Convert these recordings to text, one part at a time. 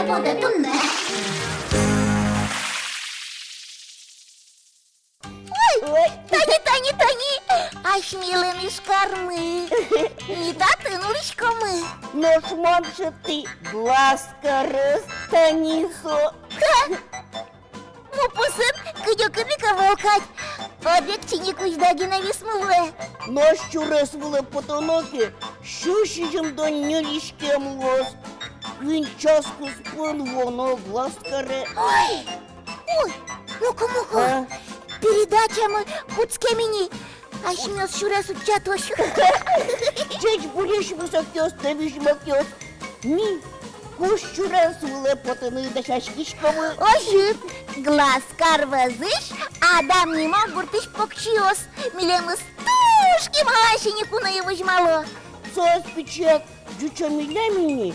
буде, то не. Ой, Тані, а сміли скарми. Ні татинулечками. ну ж, може ти, ласка, Станісо. Ну, посин, кидьокиника волкать. Об'єктинікусь дагіна вісмове. Ну, що раз були потоноки, що ж їм до нюлішкем лос? Він часто спин воно, ласкаре. Ой, ну кому-ко. А? Передачами хуцке мені. А сміс шурес учатош. Чеч будеш високос, та візьмакос. Ні, кущу раз були потони до шашкішками. Ожит, глаз карвазиш, адам не мог буртиш покчиос. Милем стушки малашенику на его жмало. Це спічек, дюча міля мені.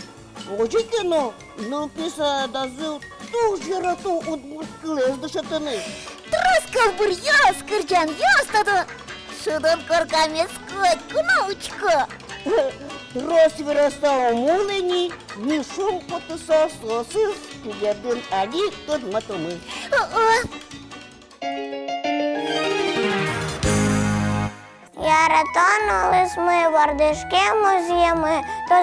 Ожикино, ну піса дазил, дуже рату удмурткли з шатани. Троскав бур'яс, кирджан ястадо. Шудон корками скотку научко. Трос виростала в мулені, ні шум потисав сосис, один ані тут матоми. О-о. Яратонули ми вардишки музіями, то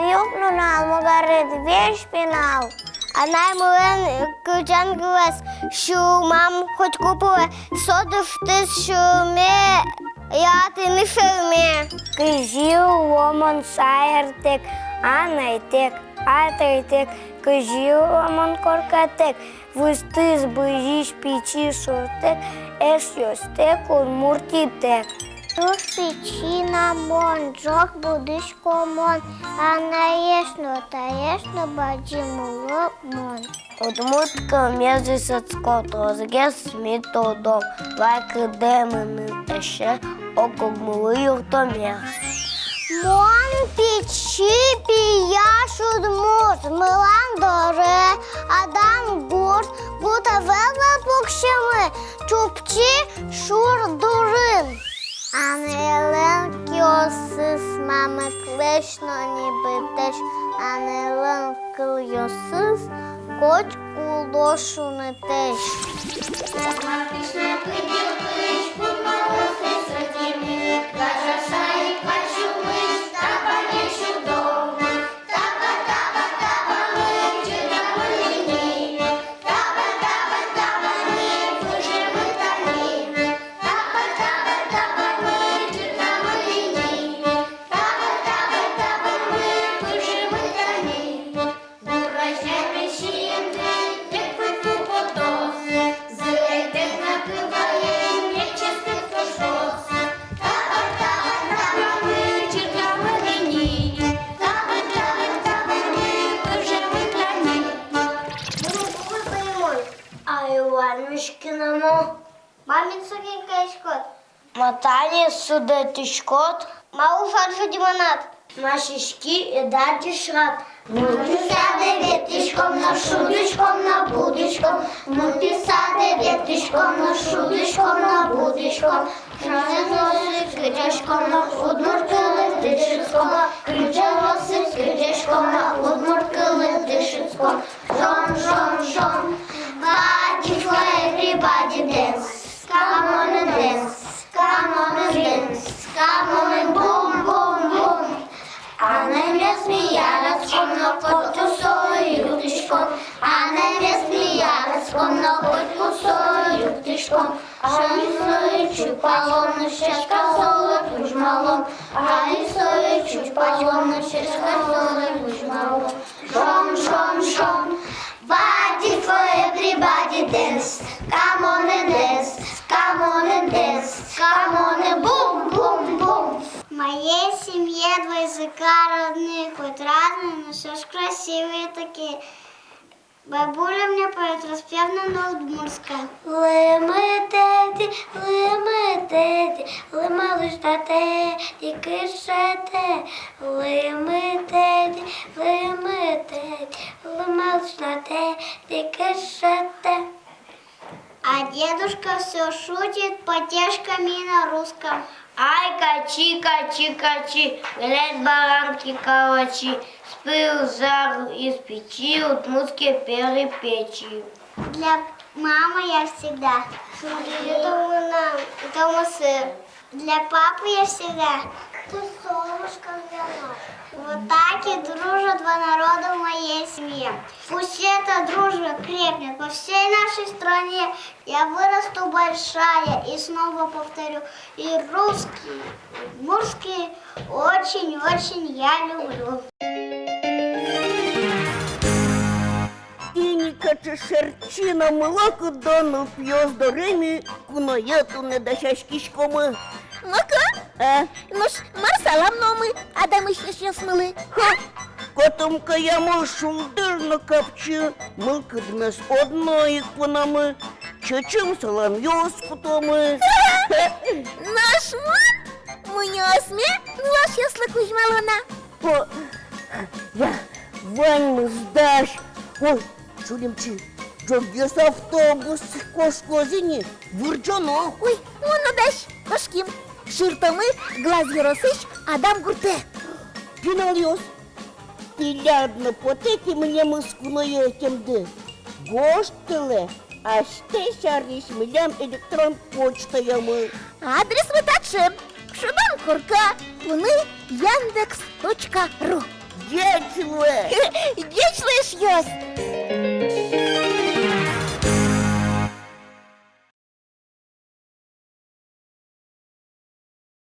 юпну на алмагарит вещь пінал. А наймулен кучан глас, що мам хоч купує, содиш ти шуме, я ти не шуме. Кизіл ломон сайртик, а найтик, а тайтик, кизіл ломон коркатик, висти збижіш пічі шортик, еш йостик у муртітик. Туж печи на мон, жок будешь комон, а наешно, таешно, баджимуло мон. Удмутка мezi сацкото, згес сміто дом, лайки демонин еше, окогмулию томє. Мон печи пияш удмут, милан доре, адам гурт, гута велва пукшеми, чупчи шур дурин. А не ленки осис, мама клешно ніби теж, а не ленки осис, кочку лошу не теж. Мамин сукенька шкот. Матані судити шкот. Мау шаржу дімонат. Машишки і даді шрат. Мути саде ветишком на шудочком на будочком. Мути саде ветишком на шудочком на будочком. Шане носить кричашком на удмурки летишицьком. Крича носить кричашком на удмурки летишицьком. Шон, шон, шон. Body fly, everybody dance. Come on and dance. Come on and dance. Come on and boom, boom, boom. А не сміялась, на коту сою тишком. А не сміялась, на коту сою тишком. А не сою чупалом, на щечка солод жмалом. А не сою чупалом, на щечка солод жмалом. Шон, шон, шон. Body for everybody dance. Come on and dance. Come on and dance. Come on and boom, boom, boom. В моей семье два языка родных, хоть разные, но все ж красивые такие. Бабуля мне поет распевно на удмуртском. Лимитеті, лималуштате, кишете. Лимитеті, лималуштате, кишете. А дедушка все шутит потешками на русском. Ай, качи, качи, качи, глядь, баранки калачи, спыл жару из печи, утмутки перепечи. Для мамы я всегда дома сыр. Для папы я всегда солнышко для нас. Вот так и дружат два народа в моей семье. Пусть эта дружба крепнет по всей нашей стране. Я вырасту большая и снова повторю. И русский, и мурский очень-очень я люблю. Тінька чи шерчина молоко дону п'єс до римі, куноєту не дащась кішкоми. Ну-ка, ну ж, Марсалам номи, а де ми ще смили? Ха! Котомка я мушу дирно капчу, милки днес одної кунами, чечим салам'ю з кутоми. Наш мам, мені осмє, ваш ясла кузьмалона. О, я ваньми здаш. Ой, чулімчі, джоб'єс автобус кошкозині, вурджано. Ой, воно даш, кошкім. Ширтоми, глаз віросиш, Адам гурте. Пінальос, ти лядно потеки мені миску наєтям де. Гоштеле, а ще шаріш милям електрон почтаями. Адрес витачем. Кшудан курка, пуни яндекс.ру. Дячле! Дічлиш йос.